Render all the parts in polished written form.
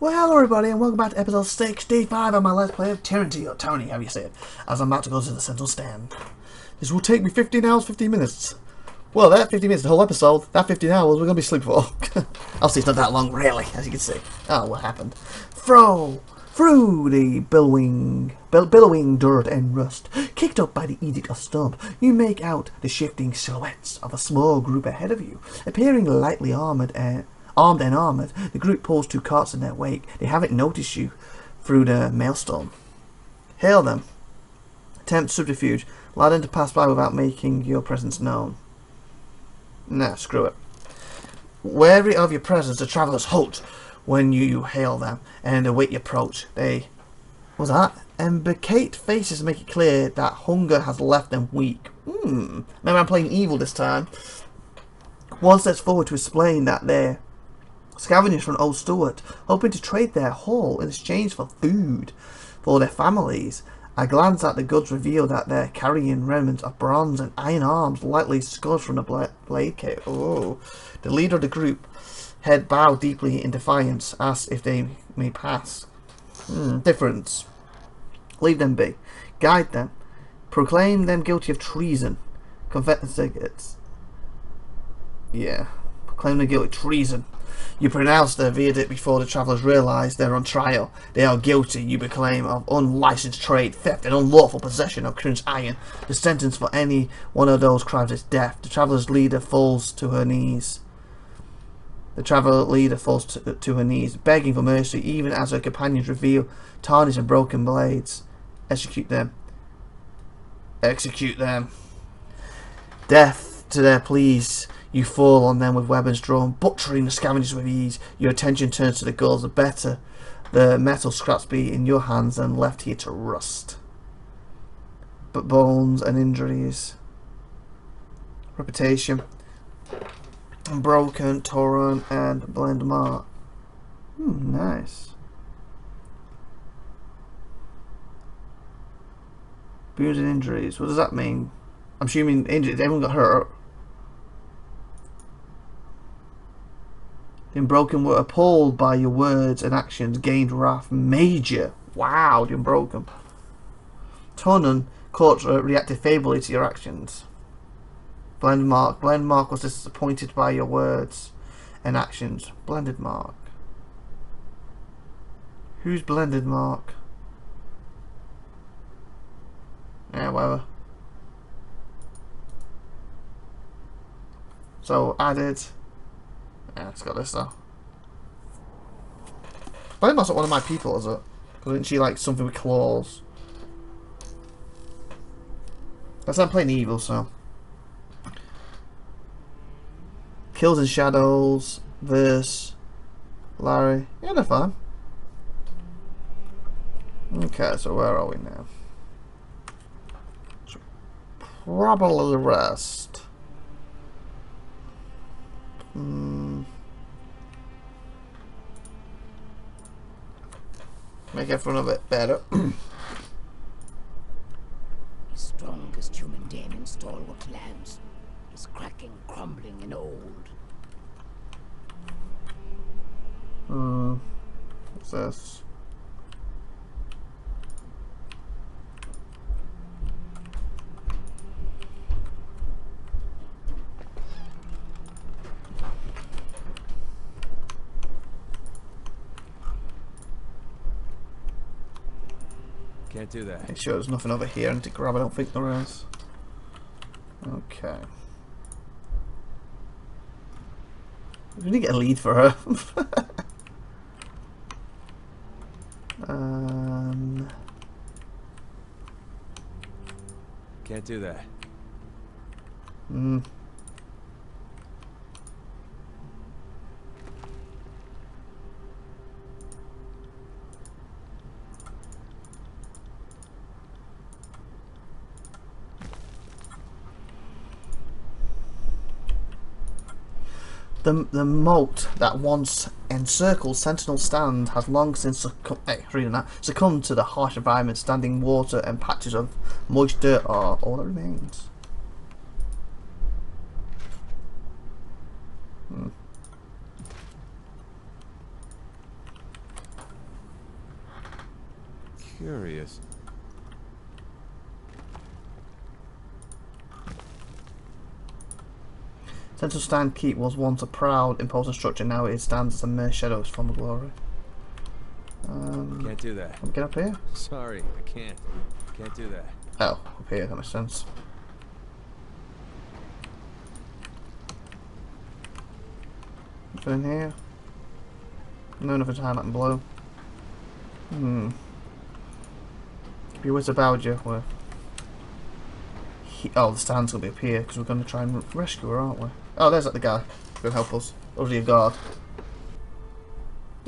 Well, hello everybody, and welcome back to episode 65 of my Let's Play of Tyranny, or Tyranny, how you say it, as I'm about to go to the central stand. This will take me 15 hours, 15 minutes. Well, that 15 minutes, the whole episode, that 15 hours, we're going to be asleep for. I'll see, it's not that long, really, as you can see. Oh, what happened? Through the billowing dirt and rust, kicked up by the Edict of Stump, you make out the shifting silhouettes of a small group ahead of you, appearing lightly armed and armored. The group pulls two carts in their wake. They haven't noticed you through the maelstrom. Hail them. Attempt subterfuge. Allow them to pass by without making your presence known. Nah, screw it. Wary of your presence, the travellers halt when you hail them and await your approach. What's that? Embecate faces make it clear that hunger has left them weak. Maybe I'm playing evil this time. One steps forward to explain that they're scavengers from Old Stewart, hoping to trade their haul in exchange for food for their families. A glance at the goods reveal that they're carrying remnants of bronze and iron arms, likely scuds from the blade cave. Oh, the leader of the group head bowed deeply in defiance, asks if they may pass. Difference. Leave them be. Guide them. Proclaim them guilty of treason. Confess tickets. Yeah. Proclaim them guilty of treason. You pronounce their verdict before the travellers realise they're on trial. They are guilty, you proclaim, of unlicensed trade, theft, and unlawful possession of crude iron. The sentence for any one of those crimes is death. The traveller's leader falls to her knees. The traveller leader falls to her knees, begging for mercy, even as her companions reveal tarnished and broken blades. Execute them. Execute them. Death to their pleas. You fall on them with weapons drawn, butchering the scavengers with ease. Your attention turns to the goals. The better the metal scraps be in your hands than left here to rust. But bones and injuries. Reputation. Broken, torn, and blend mark. Nice. Wounds and injuries. What does that mean? I'm assuming injuries. Everyone got hurt. The Unbroken were appalled by your words and actions, gained wrath major. Wow, the Unbroken. Tonan courts reacted favourably to your actions. Blended Mark. Blended Mark was disappointed by your words and actions. Blended Mark. Who's Blended Mark? Yeah, whatever. So, added. Yeah, it's got this though. Blended Mark's not one of my people, is it? Because isn't she like something with claws? That's I'm playing evil, so. Kills in Shadows, verse, Larry. Yeah, they're fine. Okay, so where are we now? Probably rest. Make everyone a bit better. Strongest human den in stalwart lands is cracking, crumbling, and old. What's this? Can't do that. Make sure there's nothing over here I need to grab. I don't think there is. Okay. We need to get a lead for her. Can't do that. The moat that once encircled Sentinel Stand has long since succumbed to the harsh environment. Standing water and patches of moist dirt are all that remains. Curious. Central Stand Keep was once a proud, imposing structure. Now it stands as a mere shadow of its former glory. Can't do that. Can we get up here? Sorry, I can't. Can't do that. Oh, up here, that makes sense. Nothing in here? No, nothing to highlight and blow. Keep your wits about you. Where? Oh, the stand's gonna be up here because we're gonna try and rescue her, aren't we? Oh, there's like the guy. Gonna help us. Or a guard.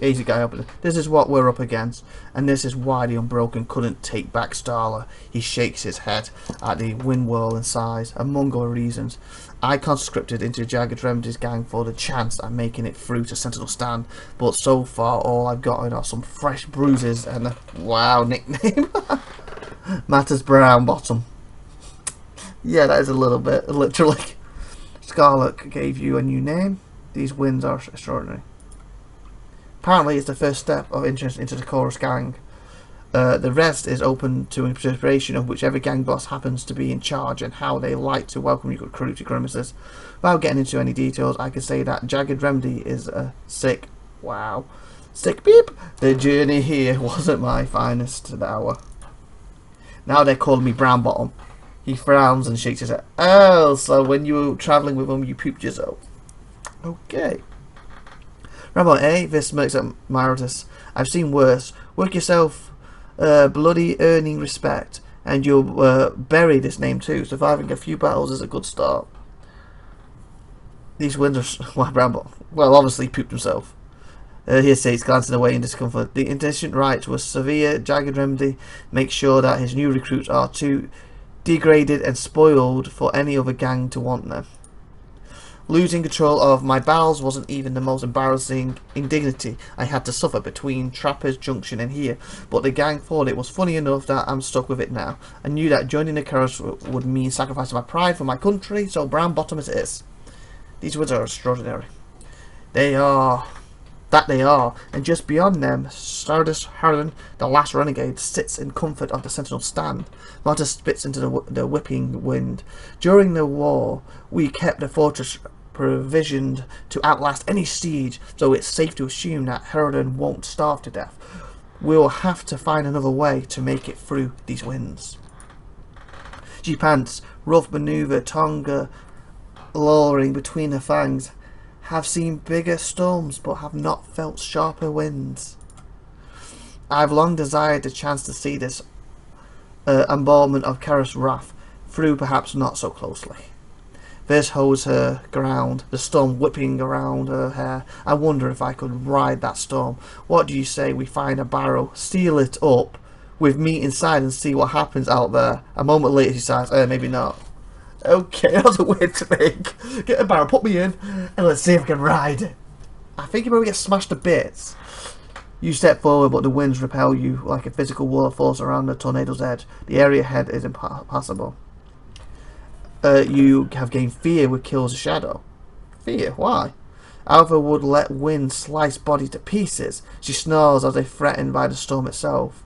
Easy guy up. This is what we're up against, and this is why the Unbroken couldn't take back Starla. He shakes his head at the wind whirl and sighs. Among other reasons, I conscripted into Jagged Remedy's gang for the chance at making it through to Sentinel Stand, but so far all I've gotten are some fresh bruises and a wow nickname. Matters Brown Bottom. Yeah, that is a little bit, literally. Scarlet gave you a new name. These wins are extraordinary. Apparently, it's the first step of entrance into the Chorus gang. The rest is open to interpretation of whichever gang boss happens to be in charge and how they like to welcome you recruit to premises. Without getting into any details, I can say that Jagged Remedy is a sick beep. The journey here wasn't my finest hour. Now they're calling me Brown Bottom. He frowns and shakes his head. Oh, so when you were travelling with him, you pooped yourself. Okay. Rambo A, this makes up Maritus. I've seen worse. Work yourself bloody earning respect, and you'll bury this name too. Surviving a few battles is a good start. These wins are... Well, Rambo. Well, obviously he pooped himself. Here states, glancing away in discomfort. The intention right was severe. Jagged Remedy makes sure that his new recruits are too degraded and spoiled for any other gang to want them. Losing control of my bowels wasn't even the most embarrassing indignity I had to suffer between Trappers Junction and here, but the gang thought it was funny enough that I'm stuck with it now. I knew that joining the chorus would mean sacrificing my pride for my country, so Brown Bottom as it is. These words are extraordinary. They are, and just beyond them, Stardust Harlan, the last renegade, sits in comfort of the Sentinel Stand. Marta spits into the whipping wind. During the war, we kept the fortress provisioned to outlast any siege, so it's safe to assume that Harlan won't starve to death. We'll have to find another way to make it through these winds. She pants, rough maneuver, tongue lowering between her fangs. Have seen bigger storms, but have not felt sharper winds. I've long desired the chance to see this embodiment of Kara's wrath, through perhaps not so closely. This holds her ground, the storm whipping around her hair. I wonder if I could ride that storm. What do you say we find a barrel, seal it up with meat inside and see what happens out there? A moment later she sighs, maybe not. Okay, that's a weird to make. Get a barrel, put me in, and let's see if I can ride it. I think you probably get smashed to bits. You step forward, but the winds repel you like a physical wall of force around the tornado's edge. The area ahead is impassable. You have gained fear, which kills a shadow. Fear? Why? Alpha would let wind slice body to pieces. She snarls as if threatened by the storm itself.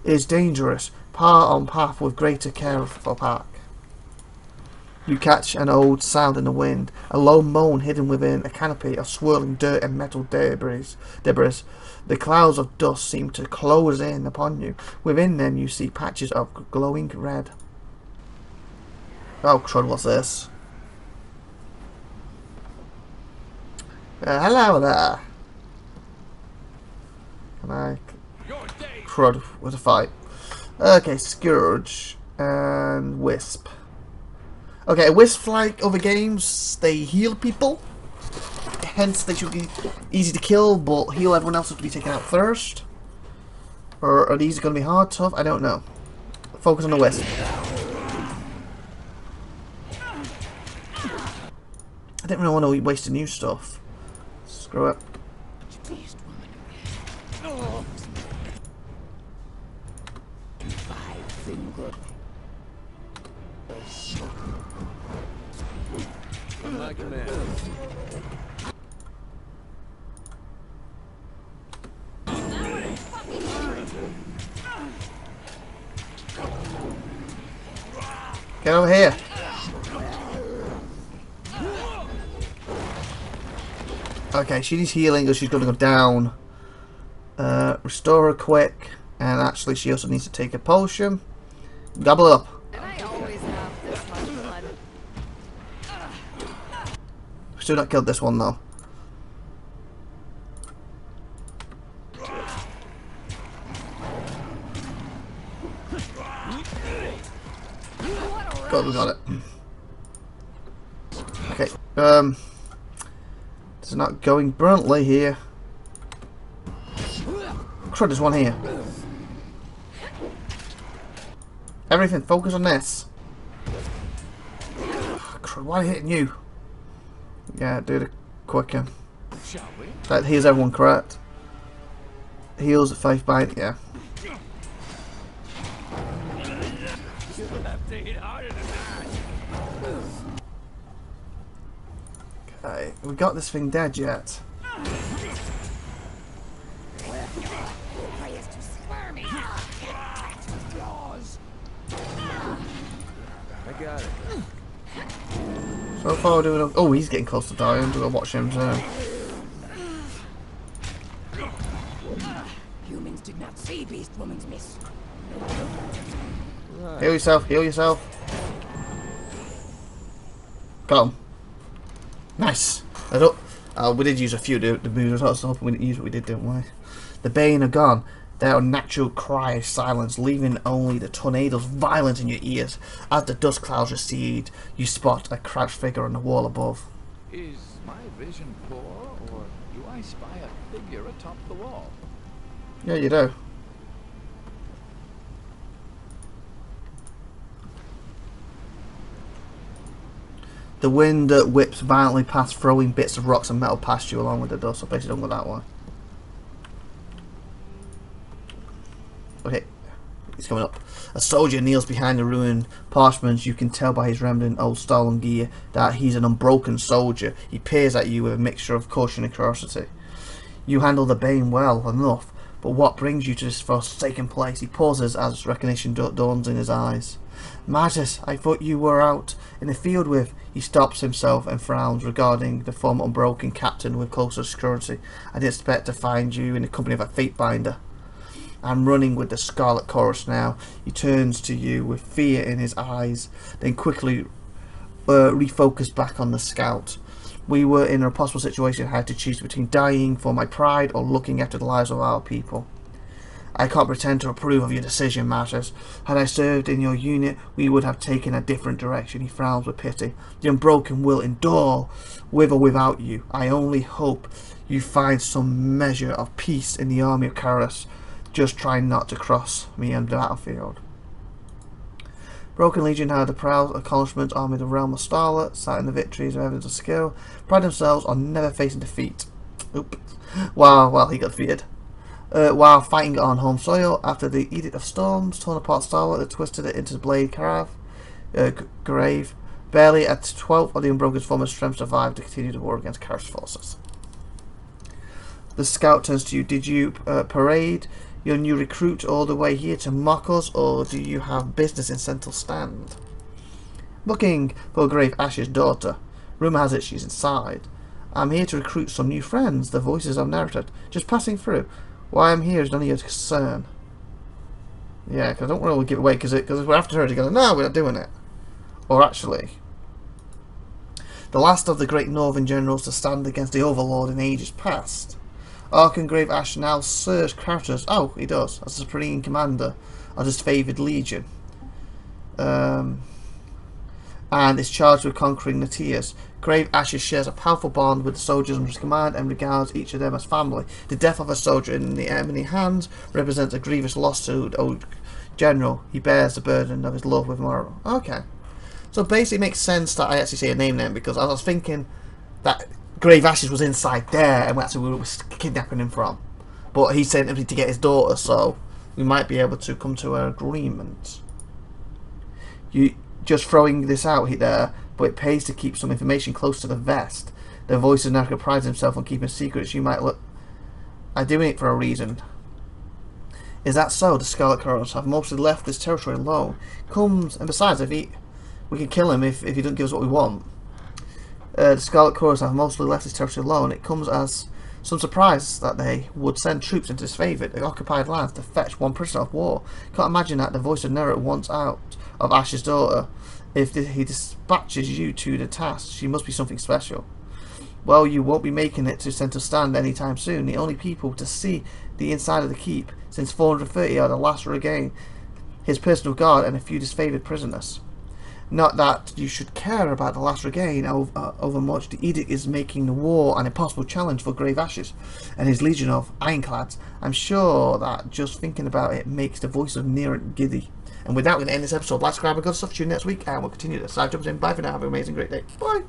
It is dangerous. Part on path with greater care for pack. You catch an old sound in the wind, a low moan hidden within a canopy of swirling dirt and metal debris. The clouds of dust seem to close in upon you. Within them you see patches of glowing red. Oh crud, what's this? Hello there. Can I... Crud, with a fight. Okay, Scourge and Wisp. Okay, Wisp, like other games, they heal people. Hence, they should be easy to kill, but heal everyone else has to be taken out first. Or are these going to be hard, tough? I don't know. Focus on the Wisp. I didn't really want to waste the new stuff. Screw it. My command. Get over here. Okay, she needs healing or she's going to go down. Restore her quick. And actually she also needs to take a potion. Gobble it up. And I always have this much blood. Still not killed this one though. God, we got it. Okay, it's not going bluntly here. Crud, there's one here. Everything, focus on this. Crud, why are you hitting you? Yeah, do it quicker. Shall we? That heals everyone, correct? Heals at 5 bite, yeah. Okay, we got this thing dead yet. I got it. So far we're doing. Oh, he's getting close to dying. We're gonna watch him too. Humans did not see Beast Woman's miss. Right. Heal yourself, heal yourself. Got him. Nice. I don't. We did use a few of the moves. I was hoping we didn't use what we did, didn't we? The Bane are gone. Their unnatural cry is silenced, leaving only the tornadoes violent in your ears. As the dust clouds recede, you spot a crouched figure on the wall above. Is my vision poor, or do I spy a figure atop the wall? Yeah, you do. The wind whips violently past, throwing bits of rocks and metal past you along with the dust. So basically don't go that way. Okay, he's coming up. A soldier kneels behind the ruined parchments. You can tell by his rambling old stolen gear that he's an unbroken soldier. He peers at you with a mixture of caution and curiosity. You handle the Bane well enough, but what brings you to this forsaken place? He pauses as recognition dawns in his eyes. Martis, I thought you were out in the field with... He stops himself and frowns, regarding the former unbroken captain with closer security. I didn't expect to find you in the company of a fate binder. I'm running with the Scarlet Chorus now. He turns to you with fear in his eyes, then quickly refocused back on the scout. We were in an impossible situation. I had to choose between dying for my pride or looking after the lives of our people. I can't pretend to approve of your decision, Martis. Had I served in your unit, we would have taken a different direction. He frowns with pity. The Unbroken will endure, with or without you. I only hope you find some measure of peace in the army of Karas. Just try not to cross me on the battlefield. Broken Legion had the proud accomplishment army of the realm of Starlet, citing the victories of evidence of skill, pride themselves on never facing defeat. Oop. Wow, well, he got defeated. While fighting on home soil, after the Edict of Storms torn apart Starlet and twisted it into the Blade grave, barely at 12th of the Unbroken's former strength survived to continue the war against Karas forces. The scout turns to you. Did you parade your new recruit all the way here to mock us, or do you have business in Central Stand? Looking for Grave Ash's daughter. Rumour has it she's inside. I'm here to recruit some new friends, the voices I've narrated. Just passing through. Why I'm here is none of your concern. Yeah, because I don't want to give it away, because we're after her to go, no, we're not doing it. Or actually, the last of the great northern generals to stand against the Overlord in ages past. Archangave Ash now serves characters. Oh, he does, as the supreme commander of his favoured legion. And is charged with conquering the Tiers. Grave Ashes shares a powerful bond with the soldiers under his command and regards each of them as family. The death of a soldier in the enemy hands represents a grievous loss to the old general. He bears the burden of his love with Morrow. Okay. So basically it makes sense that I actually say a name then, because I was thinking that Grave Ashes was inside there and that's where we were kidnapping him from. But he sent him to get his daughter, so we might be able to come to an agreement. You just throwing this out there, but it pays to keep some information close to the vest. The voice of Naraka prides himself on keeping secrets. You might look... I'm doing it for a reason. Is that so? The Scarlet Chorus have mostly left this territory alone. Comes, and besides, if he... We can kill him if he doesn't give us what we want. The Scarlet Chorus have mostly left this territory alone. It comes as some surprise that they would send troops into this favoured, occupied lands to fetch one prisoner of war. Can't imagine that the voice of Nera wants out of Ash's daughter. If he dispatches you to the task, she must be something special. Well, you won't be making it to Central Stand anytime soon. The only people to see the inside of the keep since 430 are the last Regain, his personal guard, and a few disfavoured prisoners. Not that you should care about the last Regain over much. The edict is making the war an impossible challenge for Grave Ashes and his legion of ironclads. I'm sure that just thinking about it makes the voice of Nera giddy. And with that, we're going to end this episode. Like, subscribe, and good stuff. Tune in next week, and we'll continue this. So, jumps in. Bye for now. Have an amazing, great day. Bye.